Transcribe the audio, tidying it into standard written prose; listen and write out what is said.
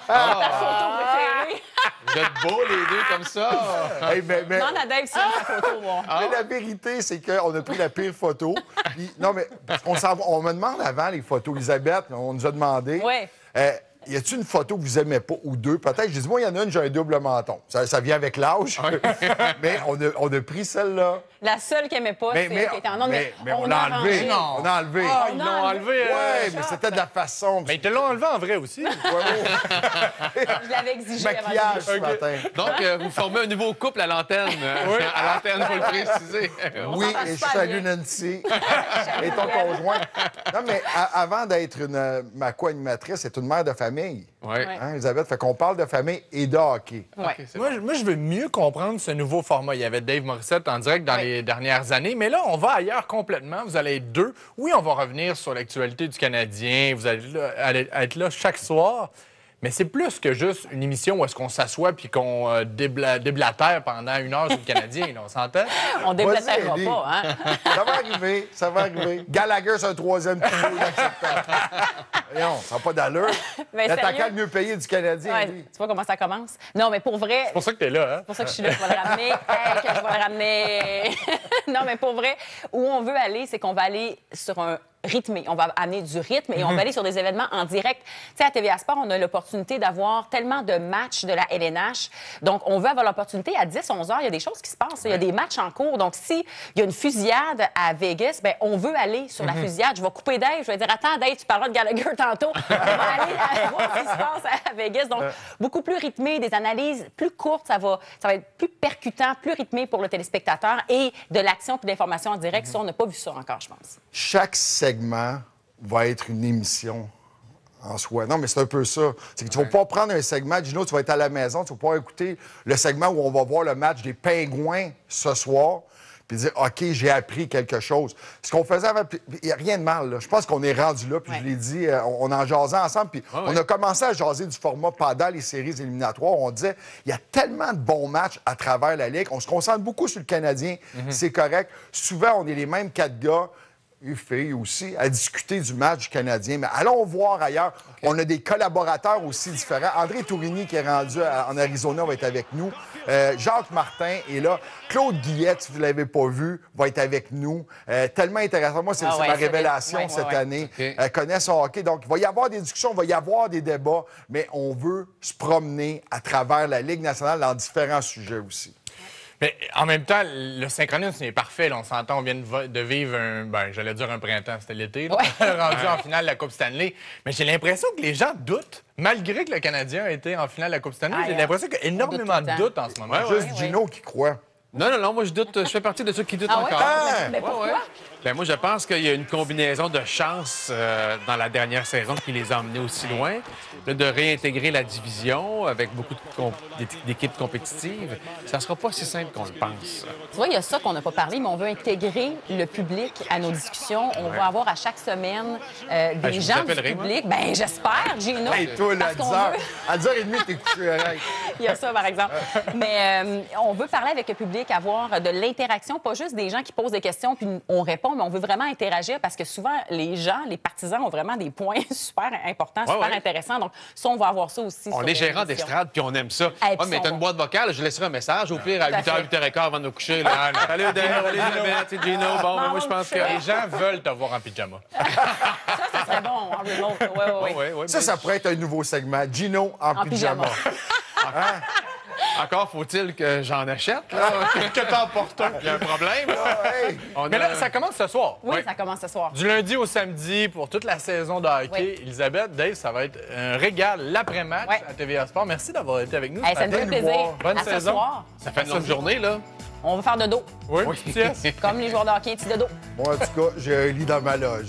Ta photo préférée. Vous êtes beaux, les deux, comme ça. Hey, mais Demande à Dave si ta photo, voir. mais la vérité, c'est qu'on a pris la pire photo. Puis, non, mais parce on me demande avant les photos. Elisabeth, on nous a demandé. Oui. Y a-t-il une photo que vous aimez pas ou deux? Peut-être. Je dis, moi, il y en a une, j'ai un double menton. Ça vient avec l'âge. Mais on a pris celle-là. La seule qu'il n'aimait pas, c'est qu'elle était en onde. Mais on l'a enlevé. On a enlevé. Ah, ils l'ont enlevé. Ouais, mais c'était de la façon. Mais ils te l'ont enlevé en vrai aussi. Je l'avais exigé avant de Maquillage ce matin. Donc, vous formez un nouveau couple à l'antenne. À l'antenne, il faut le préciser. Oui, s'entend et je super salue bien. Nancy et ton conjoint. Non, mais avant d'être ma co-animatrice, c'est une mère de famille. Oui. Hein, Elisabeth? Fait qu'on parle de famille et de hockey. Ouais. Moi, je veux mieux comprendre ce nouveau format. Il y avait Dave Morissette en direct dans les dernières années, mais là, on va ailleurs complètement. Vous allez être deux. Oui, on va revenir sur l'actualité du Canadien. Vous allez être là chaque soir. Mais c'est plus que juste une émission où est-ce qu'on s'assoit puis qu'on déblatère pendant 1 heure sur le Canadien. Là, on s'entend? On déblatérera Vas-y, pas, hein? Ça va arriver, ça va arriver. Gallagher, c'est un troisième pivot inacceptable. Voyons, ça n'a pas d'allure. Mais L'attaquant sérieux? le mieux payé du Canadien, Ouais, lui. tu vois comment ça commence? Non, mais pour vrai, C'est pour ça que t'es là, hein? c'est pour ça que je suis là, je vais le ramener. Hey, que je vais le ramener. Non, mais pour vrai, où on veut aller, c'est qu'on va aller sur un rythmé. On va amener du rythme et on va aller sur des événements en direct. Tu sais, à TVA Sport, on a l'opportunité d'avoir tellement de matchs de la LNH. Donc, on veut avoir l'opportunité à 10, 11 heures. Il y a des choses qui se passent. Il y a des matchs en cours. Donc, s'il y a une fusillade à Vegas, bien, on veut aller sur la fusillade. Je vais couper Dave. Je vais dire, attends, Dave, tu parleras de Gallagher tantôt. On va aller voir ce qui se passe à Vegas. Donc, beaucoup plus rythmé, des analyses plus courtes. Ça va être plus percutant, plus rythmé pour le téléspectateur et de l'action puis de l'information en direct. Ça, on n'a pas vu ça encore, je pense. Chaque segment va être une émission en soi. Non, mais c'est un peu ça. C'est que tu vas pas prendre un segment, Gino, tu vas être à la maison, tu vas pouvoir écouter le segment où on va voir le match des Pingouins ce soir, puis dire, OK, j'ai appris quelque chose. Ce qu'on faisait avant, il n'y a rien de mal, là. Je pense qu'on est rendu là, puis je l'ai dit, on en jasait ensemble, puis on a commencé à jaser du format pendant les séries éliminatoires. On disait, il y a tellement de bons matchs à travers la Ligue. On se concentre beaucoup sur le Canadien, c'est correct. Souvent, on est les mêmes 4 gars, une fille aussi, à discuter du match du Canadien. Mais allons voir ailleurs. On a des collaborateurs aussi différents. André Tourigny, qui est rendu en Arizona, va être avec nous. Jacques Martin est là. Claude Guillette, si vous ne l'avez pas vu, va être avec nous. Tellement intéressant. Moi, c'est ma révélation cette année. Elle connaît son hockey. Donc, il va y avoir des discussions, il va y avoir des débats, mais on veut se promener à travers la Ligue nationale dans différents sujets aussi. Mais en même temps, le synchronisme est parfait. Là. On s'entend, on vient de vivre j'allais dire un printemps, c'était l'été, là. Rendu en finale de la Coupe Stanley. Mais j'ai l'impression que les gens doutent, malgré que le Canadien a été en finale de la Coupe Stanley. J'ai l'impression qu'il y a énormément de doutes en ce moment. Juste Gino qui croit. Non, moi, je doute. Je fais partie de ceux qui doutent encore. Mais pourquoi? Ben, moi, je pense qu'il y a une combinaison de chance dans la dernière saison qui les a emmenés aussi loin. Là, de réintégrer la division avec beaucoup d'équipes compétitives, ça ne sera pas si simple qu'on le pense. Tu vois, il y a ça qu'on n'a pas parlé, mais on veut intégrer le public à nos discussions. On va avoir à chaque semaine des gens du public. Ben, j'espère, Gino. Hey, toi, là, à 10h30, t'es couché à l'air. Il y a ça, par exemple. Mais on veut parler avec le public, avoir de l'interaction, pas juste des gens qui posent des questions puis on répond, mais on veut vraiment interagir parce que souvent, les gens, les partisans ont vraiment des points super importants, super intéressants. Donc, ça, on va avoir ça aussi. On est gérant d'estrade puis on aime ça. Mais t'as une boîte vocale, je laisserai un message. Au pire, à 8h, 8h15 avant de nous coucher. Là. Salut, Dave, salut, Elisabeth, c'est Gino. Bon, moi, je pense que Les gens veulent te voir en pyjama. Ça serait bon en remote. Oui. Ça pourrait être un nouveau segment. Gino en pyjama. Encore faut-il que j'en achète, là. Que t'en portes un. Il y a un problème, là. Mais là, ça commence ce soir. Oui, ça commence ce soir. Du lundi au samedi pour toute la saison de hockey. Oui. Elisabeth, Dave, ça va être un régal l'après-match à TVA Sport. Merci d'avoir été avec nous. Ça me fait plaisir. Bonne à saison. Ce soir. Ça fait une longue journée, là. On va faire de dos. Oui, yes. Comme les joueurs de hockey, un petit de dos. Moi, en tout cas, j'ai un lit dans ma loge.